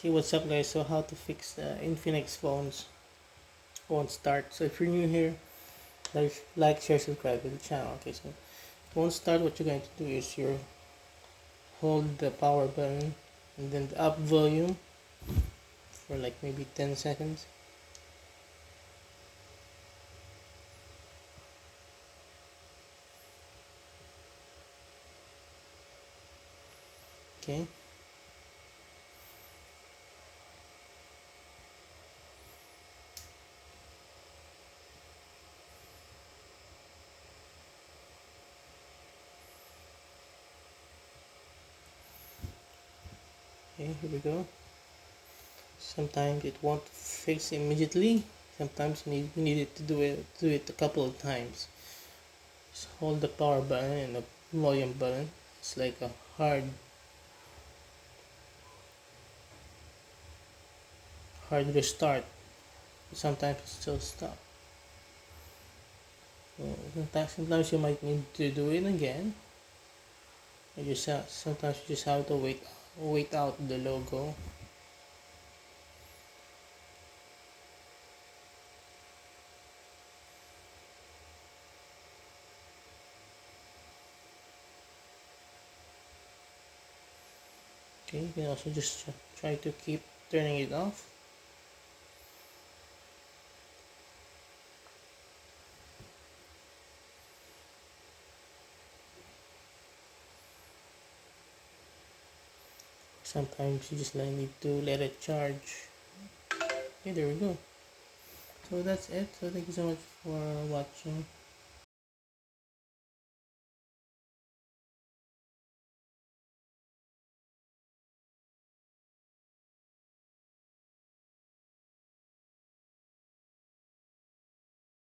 Hey, what's up, guys? So, how to fix the Infinix phones won't start. So, if you're new here, share, subscribe to the channel. Okay, so it won't start. What you're going to do is you hold the power button and then the up volume for like maybe 10 seconds. Okay. Okay, here we go. Sometimes it won't fix immediately. Sometimes you need it to do it a couple of times. Just hold the power button and the volume button. It's like a hard restart. Sometimes it still stop. So sometimes you might need to do it again. Sometimes you just have to wait out the logo. Okay, you can also just try to keep turning it off. Sometimes you just need to let it charge. Okay, there we go. So that's it. So thank you so much for watching.